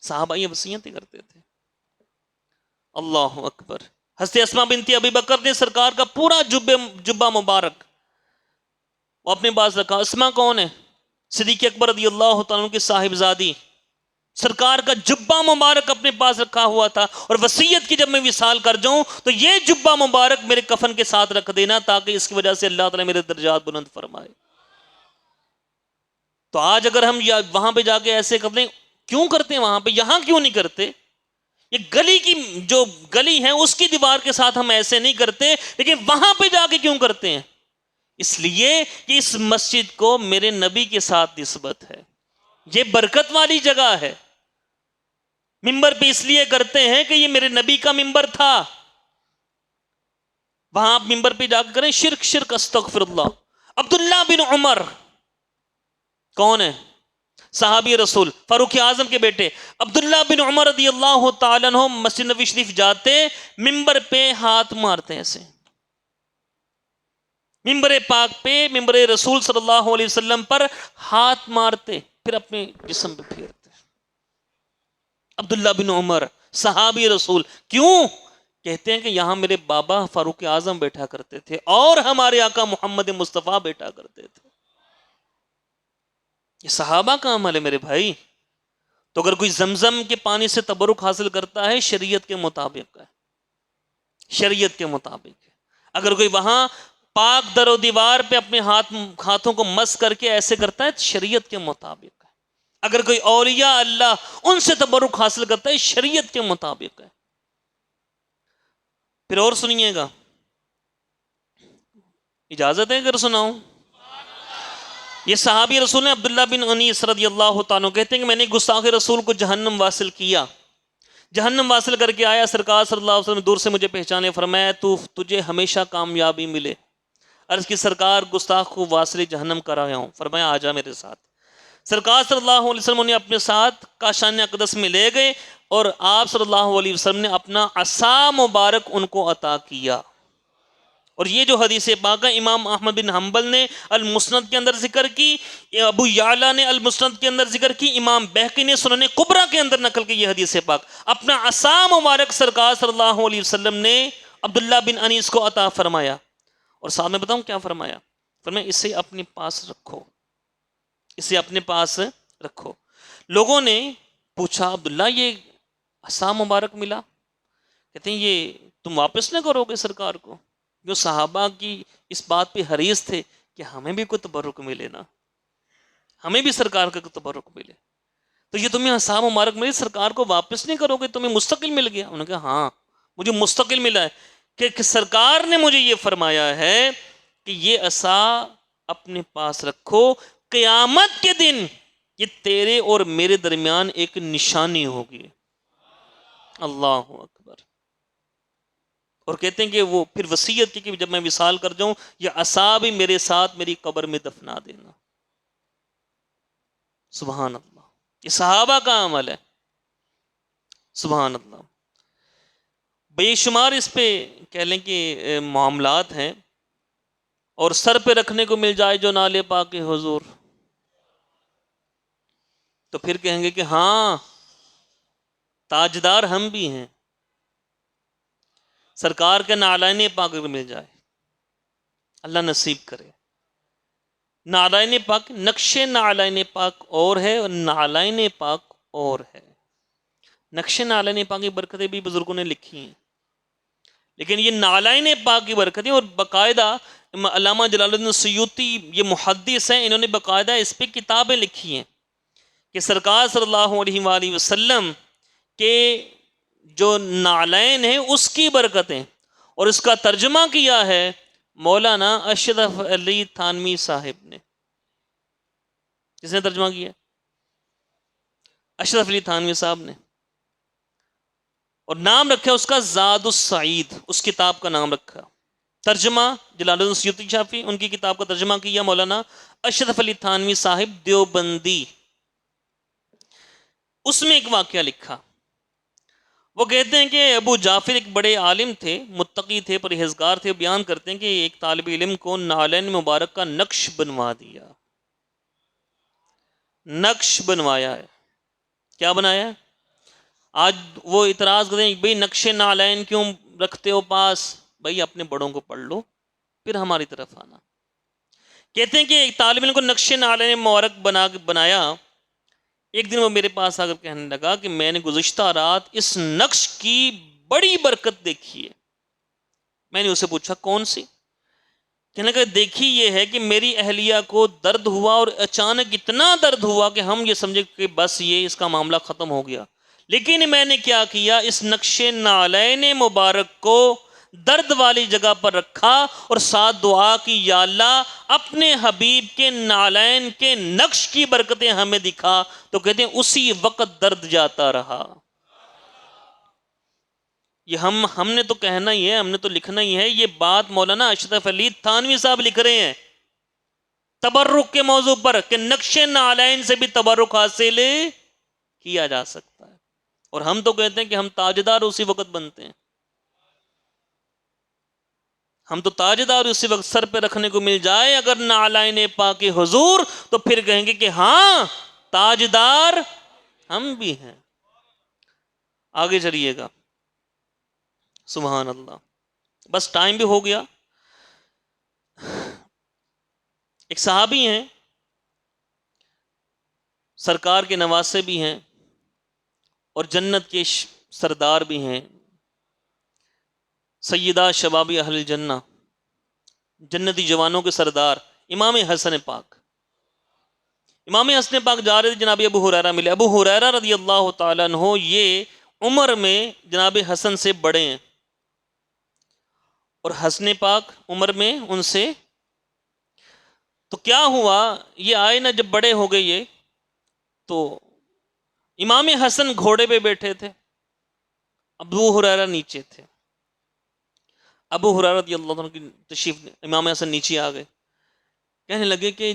صحابہ یہ وصیتیں کرتے تھے۔ اللہ اکبر۔ حضرت اسماء بنت ابی بکر نے سرکار کا پورا جبہ مبارک وہ اپنے پاس رکھا۔ اسماء کون ہے؟ صدیق اکبر رضی اللہ تعالیٰ عنہ کی صاحبزادی، سرکار کا جبہ مبارک اپنے پاس رکھا ہوا تھا، اور وصیت کی جب میں وصال کر جاؤں تو یہ جبہ مبارک میرے کفن کے ساتھ رکھ دینا تاکہ اس کی وجہ سے اللہ تعالیٰ میرے درجات بلند فرمائے۔ تو آج اگر ہم وہاں پہ جا کے ایسے کرتے ہیں، کیوں کرتے ہیں وہاں پہ؟ یہاں کیوں نہیں کرتے؟ یہ گلی کی جو گلی ہے اس کی دیوار کے ساتھ ہم ایسے نہیں کرتے، لیکن وہاں پہ جا کے کیوں کرتے ہیں؟ اس لیے کہ اس مسجد کو میرے نبی کے ساتھ نسبت ہے، یہ برکت والی جگہ ہے۔ ممبر پہ اس لیے کرتے ہیں کہ یہ میرے نبی کا ممبر تھا، وہاں آپ ممبر پہ جا کے کریں شرک شرک استغفر اللہ۔ عبداللہ بن عمر کون ہے؟ صحابی رسول، فاروق اعظم کے بیٹے عبداللہ بن عمر رضی اللہ تعالیٰ عنہ مسجد نبوی شریف جاتے، ممبر پہ ہاتھ مارتے ایسے، ممبر پاک پہ، ممبر رسول صلی اللہ علیہ وسلم پر ہاتھ مارتے، پھر اپنے جسم پہ پھیرتے۔ عبداللہ بن عمر صحابی رسول، کیوں؟ کہتے ہیں کہ یہاں میرے بابا فاروق اعظم بیٹھا کرتے تھے اور ہمارے آقا محمد مصطفیٰ بیٹھا کرتے تھے۔ یہ صحابہ کا عمل ہے میرے بھائی۔ تو اگر کوئی زمزم کے پانی سے تبرک حاصل کرتا ہے شریعت کے مطابق ہے، شریعت کے مطابق ہے۔ اگر کوئی وہاں پاک در و دیوار پہ اپنے ہاتھوں کو مس کر کے ایسے کرتا ہے شریعت کے مطابق ہے۔ اگر کوئی اولیاء اللہ ان سے تبرک حاصل کرتا ہے شریعت کے مطابق ہے۔ پھر اور سنیے گا، اجازت ہے اگر سناؤں؟ یہ صحابی رسول نے عبداللہ بن انیس رضی اللہ تعالیٰ کہتے ہیں کہ میں نے گستاخ رسول کو جہنم واصل کیا، جہنم واصل کر کے آیا، سرکار صلی اللہ علیہ وسلم دور سے مجھے پہچانے، فرمایا تجھے ہمیشہ کامیابی ملے۔ عرض کی سرکار گستاخ کو واصل جہنم کرایا ہوں. فرمایا آ جا میرے ساتھ. سرکار صلی اللہ علیہ وسلم نے اپنے ساتھ کاشان اقدس میں لے گئے اور آپ صلی اللہ علیہ وسلم نے اپنا عصا مبارک ان کو عطا کیا. اور یہ جو حدیث پاک ہے امام احمد بن حنبل نے المسند کے اندر ذکر کی، ابو یعلا نے المسند کے اندر ذکر کی، امام بہقی نے سنن کبریٰ کے اندر نقل کی یہ حدیث پاک. اپنا عصا مبارک سرکار صلی اللہ علیہ وسلم نے عبداللہ بن انیس کو عطا فرمایا. اور ساتھ میں بتاؤں کیا فرمایا؟ فرمایا اسے اپنے پاس رکھو، اسے اپنے پاس رکھو. لوگوں نے پوچھا عبداللہ یہ عصا مبارک ملا، کہتے ہیں یہ تم واپس نہ کرو گے سرکار کو؟ جو صحابہ کی اس بات پہ حریص تھے کہ ہمیں بھی کوئی تبرک ملے نا، ہمیں بھی سرکار کا کوئی تبرک ملے. تو یہ تمہیں عصا مبارک ملی، سرکار کو واپس نہیں کرو گے؟ تمہیں مستقل مل گیا؟ انہوں نے کہا ہاں مجھے مستقل ملا ہے کہ سرکار نے مجھے یہ فرمایا ہے کہ یہ عصا اپنے پاس رکھو، قیامت کے دن یہ تیرے اور میرے درمیان ایک نشانی ہوگی. اللہ اکبر. اور کہتے ہیں کہ وہ پھر وصیت کی کہ جب میں وصال کر جاؤں یہ عصا بھی میرے ساتھ میری قبر میں دفنا دینا. سبحان اللہ، یہ صحابہ کا عمل ہے. سبحان اللہ. بے شمار اس پہ کہہ لیں کہ معاملات ہیں، اور سر پہ رکھنے کو مل جائے جو نالے پاک حضور تو پھر کہیں گے کہ ہاں تاجدار ہم بھی ہیں. سرکار کے نالائن پاک مل جائے، اللہ نصیب کرے. نالائن پاک، نقش نالائن پاک اور ہے اور نالائن پاک اور ہے. نقش نالائن پاک کی برکتیں بھی بزرگوں نے لکھی ہیں، لیکن یہ نالائن پاک کی برکتیں، اور باقاعدہ علامہ جلال الدین سیوطی یہ محدث ہیں، انہوں نے باقاعدہ اس پہ کتابیں لکھی ہیں کہ سرکار صلی اللہ علیہ وآلہ وسلم کے جو نالین ہیں اس کی برکتیں. اور اس کا ترجمہ کیا ہے مولانا اشرف علی تھانوی صاحب نے. کس نے ترجمہ کیا؟ اشرف علی تھانوی صاحب نے. اور نام رکھا اس کا زاد السعید، اس کتاب کا نام رکھا. ترجمہ جلال الدین سیوطی شافی، ان کی کتاب کا ترجمہ کیا مولانا اشرف علی تھانوی صاحب دیوبندی. اس میں ایک واقعہ لکھا. وہ کہتے ہیں کہ ابو جعفر ایک بڑے عالم تھے، متقی تھے، پرہیزگار تھے. بیان کرتے ہیں کہ ایک طالب علم کو نالین مبارک کا نقش بنوا دیا. نقش بنوایا ہے. کیا بنایا ہے؟ آج وہ اعتراض کرتے ہیں بھئی نقش نالین کیوں رکھتے ہو پاس؟ بھئی اپنے بڑوں کو پڑھ لو پھر ہماری طرف آنا. کہتے ہیں کہ ایک طالب علم کو نقش نالین مبارک بنایا. ایک دن وہ میرے پاس آ کر کہنے لگا کہ میں نے گزشتہ رات اس نقش کی بڑی برکت دیکھی ہے. میں نے اسے پوچھا کون سی؟ کہنے لگا دیکھی یہ ہے کہ میری اہلیہ کو درد ہوا، اور اچانک اتنا درد ہوا کہ ہم یہ سمجھے کہ بس یہ اس کا معاملہ ختم ہو گیا. لیکن میں نے کیا کیا، اس نقش نالین مبارک کو درد والی جگہ پر رکھا اور ساتھ دعا کی یا اللہ اپنے حبیب کے نالین کے نقش کی برکتیں ہمیں دکھا. تو کہتے ہیں اسی وقت درد جاتا رہا. یہ ہم نے تو کہنا ہی ہے، ہم نے تو لکھنا ہی ہے. یہ بات مولانا اشرف علی تھانوی صاحب لکھ رہے ہیں تبرک کے موضوع پر کہ نقش نالین سے بھی تبرک حاصل کیا جا سکتا ہے. اور ہم تو کہتے ہیں کہ ہم تاجدار اسی وقت بنتے ہیں. ہم تو تاجدار اسی وقت سر پہ رکھنے کو مل جائے اگر نالائن پاک حضور، تو پھر کہیں گے کہ ہاں تاجدار ہم بھی ہیں. آگے چلیے گا. سبحان اللہ. بس ٹائم بھی ہو گیا. ایک صحابی ہیں، سرکار کے نواسے بھی ہیں اور جنت کے سردار بھی ہیں. سیدہ شبابی اہل الجنہ، جنتی جوانوں کے سردار امام حسن پاک. امام حسن پاک جا رہے تھے، جناب ابو ہریرہ ملے. ابو ہریرہ رضی اللہ تعالیٰ عنہ یہ عمر میں جناب حسن سے بڑے ہیں، اور حسن پاک عمر میں ان سے. تو کیا ہوا، یہ آئے نا جب بڑے ہو گئے یہ، تو امام حسن گھوڑے پہ بیٹھے تھے، ابو ہریرہ نیچے تھے. ابو ہریرہ رضی اللہ عنہ کی تشریف، امام حسن نیچے آ گئے، کہنے لگے کہ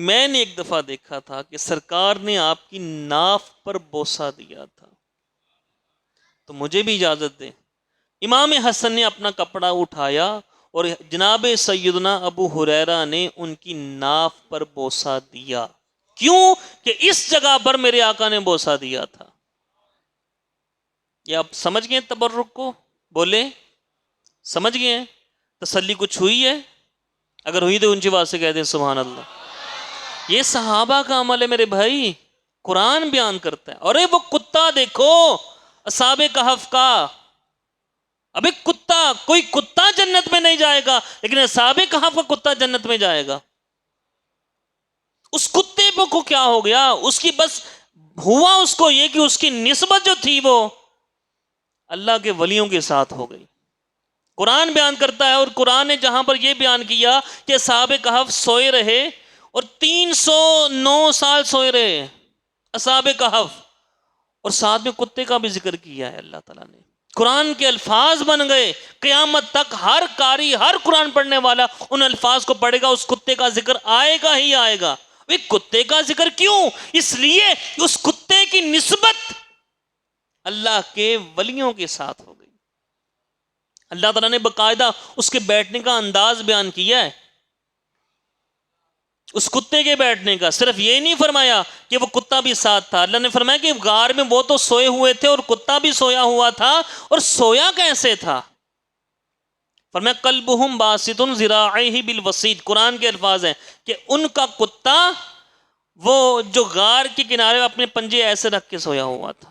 میں نے ایک دفعہ دیکھا تھا کہ سرکار نے آپ کی ناف پر بوسہ دیا تھا، تو مجھے بھی اجازت دیں۔ امام حسن نے اپنا کپڑا اٹھایا اور جناب سیدنا ابو ہریرہ نے ان کی ناف پر بوسہ دیا، کیوں کہ اس جگہ پر میرے آقا نے بوسہ دیا تھا۔ یہ آپ سمجھ گئے تبرک کو؟ بولے سمجھ گئے ہیں؟ تسلی کچھ ہوئی ہے؟ اگر ہوئی تو اونچی آواز سے کہہ دیں سبحان اللہ۔ یہ صحابہ کا عمل ہے میرے بھائی، قرآن بیان کرتا ہے۔ اور وہ کتا دیکھو اصحاب کہف کا، ابھی کتا، کوئی کتا جنت میں نہیں جائے گا، لیکن اصحاب کہف کا کتا جنت میں جائے گا۔ اس کتے کو کیا ہو گیا؟ اس کی بس ہوا اس کو یہ کہ اس کی نسبت جو تھی وہ اللہ کے ولیوں کے ساتھ ہو گئی۔ قرآن بیان کرتا ہے، اور قرآن نے جہاں پر یہ بیان کیا کہ اصحاب کہف سوئے رہے اور 309 سال سوئے رہے اصحاب کہف، اور ساتھ میں کتے کا بھی ذکر کیا ہے اللہ تعالیٰ نے۔ قرآن کے الفاظ بن گئے، قیامت تک ہر قاری، ہر قرآن پڑھنے والا ان الفاظ کو پڑھے گا، اس کتے کا ذکر آئے گا ہی آئے گا۔ کتے کا ذکر کیوں؟ اس لیے کہ اس کتے کی نسبت اللہ کے ولیوں کے ساتھ ہو گئی۔ اللہ تعالیٰ نے باقاعدہ اس کے بیٹھنے کا انداز بیان کیا ہے، اس کتے کے بیٹھنے کا۔ صرف یہ نہیں فرمایا کہ وہ کتا بھی ساتھ تھا، اللہ نے فرمایا کہ غار میں وہ تو سوئے ہوئے تھے اور کتا بھی سویا ہوا تھا، اور سویا کیسے تھا؟ فرمایا قلبہم باسط ذراعیہ بالوسیط، قرآن کے الفاظ ہیں کہ ان کا کتا وہ جو غار کے کنارے اپنے پنجے ایسے رکھ کے سویا ہوا تھا۔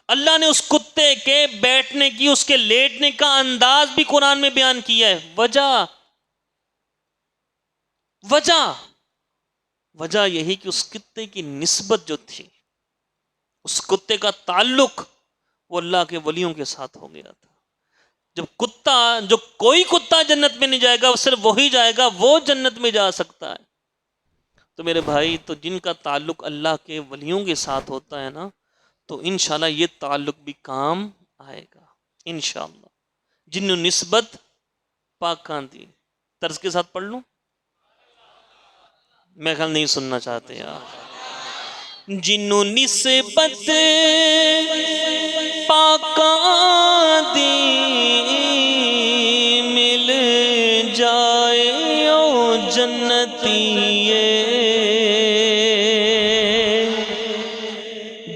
اللہ نے اس کتے کے بیٹھنے کی، اس کے لیٹنے کا انداز بھی قرآن میں بیان کیا ہے۔ وجہ یہی کہ اس کتے کی نسبت جو تھی، اس کتے کا تعلق وہ اللہ کے ولیوں کے ساتھ ہو گیا تھا۔ جو کوئی کتا جنت میں نہیں جائے گا، صرف وہی جائے گا، وہ جنت میں جا سکتا ہے۔ تو میرے بھائی، تو جن کا تعلق اللہ کے ولیوں کے ساتھ ہوتا ہے نا، تو انشاءاللہ یہ تعلق بھی کام آئے گا انشاءاللہ۔ جن نسبت پاکاں دی، طرز کے ساتھ پڑھ لوں، میں خیال نہیں سننا چاہتے یار۔ جنوں نسبت پاکاں دی مل جائے او جنتیے،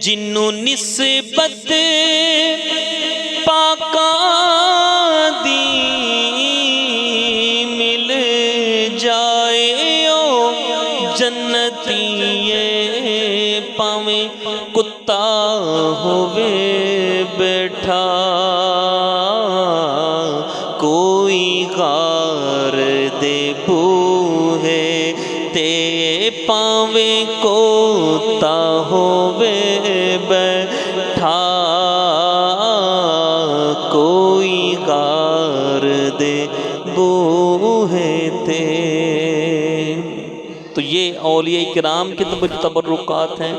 جنوں نسبت پاکاں دی مل جائے او جنتیے، پاویں کتا ہوئے بیٹھا کوئی غار دے بوہے تے، پاویں کتا ہوئے بیٹھا کوئی غار دے بوہے تے۔ تو یہ اولیاء کرام کے تبرکات ہیں،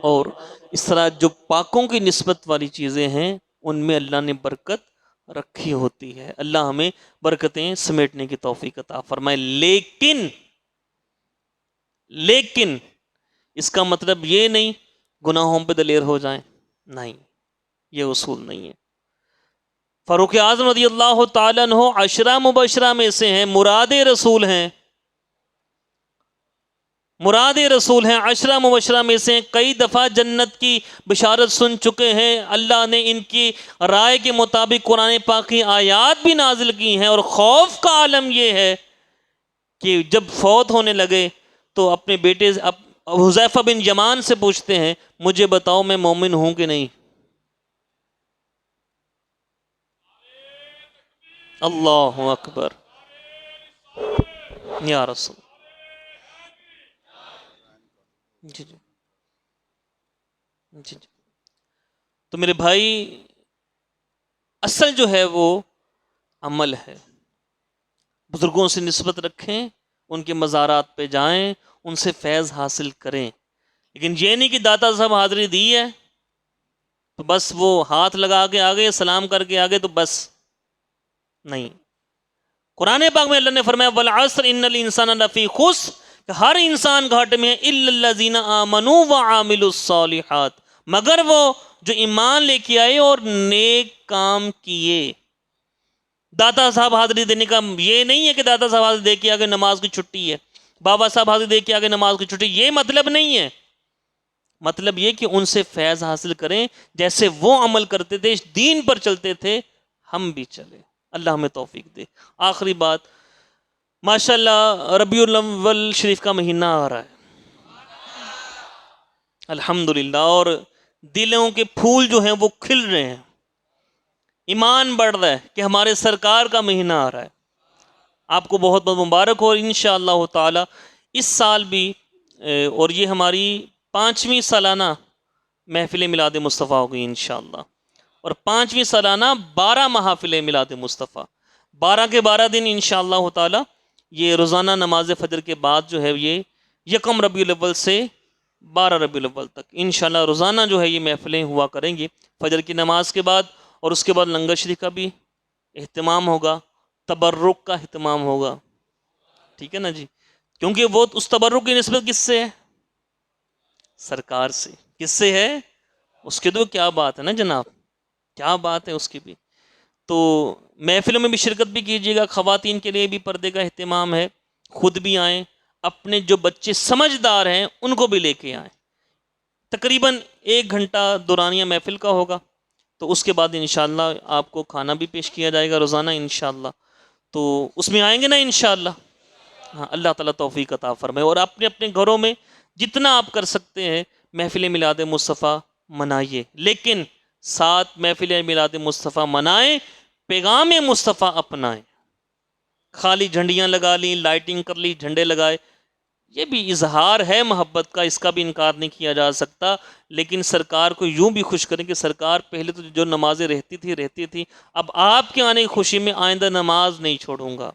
اور اس طرح جو پاکوں کی نسبت والی چیزیں ہیں ان میں اللہ نے برکت رکھی ہوتی ہے۔ اللہ ہمیں برکتیں سمیٹنے کی توفیق عطا فرمائے۔ لیکن اس کا مطلب یہ نہیں گناہوں پہ دلیر ہو جائیں، نہیں، یہ اصول نہیں ہے۔ فاروق اعظم رضی اللہ تعالیٰ عنہ عشرہ مبشرہ میں سے ہیں، مراد رسول ہیں، عشرہ مبشرہ میں سے کئی دفعہ جنت کی بشارت سن چکے ہیں۔ اللہ نے ان کی رائے کے مطابق قرآن پاک کی آیات بھی نازل کی ہیں، اور خوف کا عالم یہ ہے کہ جب فوت ہونے لگے تو اپنے بیٹے حذیفہ بن یمان سے پوچھتے ہیں، مجھے بتاؤ میں مومن ہوں کہ نہیں؟ اللہ اکبر یا رسول۔ جی تو میرے بھائی، اصل جو ہے وہ عمل ہے۔ بزرگوں سے نسبت رکھیں، ان کے مزارات پہ جائیں، ان سے فیض حاصل کریں، لیکن یہ نہیں کہ داتا صاحب حاضری دی ہے تو بس وہ ہاتھ لگا کے آگے، سلام کر کے آگے، تو بس نہیں، قرآن پاک میں اللہ نے فرمایا والعصر ان الانسان لفی خسر، کہ ہر انسان گھاٹے میں ہے الا الذین آمنوا وعاملوا الصالحات، مگر وہ جو ایمان لے کے آئے اور نیک کام کیے۔ داتا صاحب حاضری دینے کا یہ نہیں ہے کہ داتا صاحب حاضری دے کے آگے نماز کی چھٹی ہے، بابا صاحب حاضری دے کے آگے نماز کی چھٹی، یہ مطلب نہیں ہے۔ مطلب یہ کہ ان سے فیض حاصل کریں، جیسے وہ عمل کرتے تھے، دین پر چلتے تھے، ہم بھی چلیں۔ اللہ ہمیں توفیق دے۔ آخری بات، ماشاءاللہ ربیع الاول شریف کا مہینہ آ رہا ہے الحمدللہ، اور دلوں کے پھول جو ہیں وہ کھل رہے ہیں، ایمان بڑھ رہا ہے کہ ہمارے سرکار کا مہینہ آ رہا ہے۔ آپ کو بہت بہت مبارک ہو، انشاءاللہ تعالی اس سال بھی اور یہ ہماری 5ویں سالانہ محفل میلاد مصطفیٰ ہوگی انشاءاللہ، اور 5ویں سالانہ 12 محافل میلاد مصطفیٰ، 12 کے 12 دن انشاءاللہ تعالی، یہ روزانہ نماز فجر کے بعد جو ہے یہ 1 ربیع الاول سے 12 ربیع الاول تک انشاءاللہ روزانہ جو ہے یہ محفلیں ہوا کریں گی، فجر کی نماز کے بعد، اور اس کے بعد لنگر شریف کا بھی اہتمام ہوگا، تبرک کا اہتمام ہوگا، ٹھیک ہے نا جی، کیونکہ وہ اس تبرک کی نسبت کس سے ہے؟ سرکار سے۔ کس سے ہے؟ اس کی تو کیا بات ہے نا جناب، کیا بات ہے اس کی بھی۔ تو محفلوں میں بھی شرکت بھی کیجیے گا، خواتین کے لیے بھی پردے کا اہتمام ہے، خود بھی آئیں، اپنے جو بچے سمجھدار ہیں ان کو بھی لے کے آئیں۔ تقریباً 1 گھنٹہ دورانیہ محفل کا ہوگا، تو اس کے بعد انشاءاللہ آپ کو کھانا بھی پیش کیا جائے گا روزانہ انشاءاللہ، تو اس میں آئیں گے نا انشاءاللہ؟ ہاں، اللہ تعالیٰ توفیق عطا فرمائے، اور اپنے اپنے گھروں میں جتنا آپ کر سکتے ہیں محفل میلاد مصطفیٰ منائیے، لیکن ساتھ محفل میلاد مصطفیٰ منائیں، پیغام مصطفیٰ اپنائیں۔ خالی جھنڈیاں لگا لیں، لائٹنگ کر لی، جھنڈے لگائے، یہ بھی اظہار ہے محبت کا، اس کا بھی انکار نہیں کیا جا سکتا، لیکن سرکار کو یوں بھی خوش کریں کہ سرکار پہلے تو جو نمازیں رہتی تھی، اب آپ کے آنے کی خوشی میں آئندہ نماز نہیں چھوڑوں گا،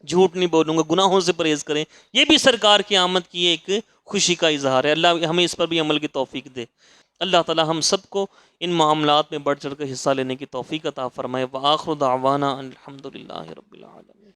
جھوٹ نہیں بولوں گا، گناہوں سے پرہیز کریں، یہ بھی سرکار کی آمد کی ایک خوشی کا اظہار ہے۔ اللہ ہمیں اس پر بھی عمل کی توفیق دے۔ اللہ تعالی ہم سب کو ان معاملات میں بڑھ چڑھ کر حصہ لینے کی توفیق عطا فرمائے۔ وآخر دعوانا الحمدللہ رب العالمین۔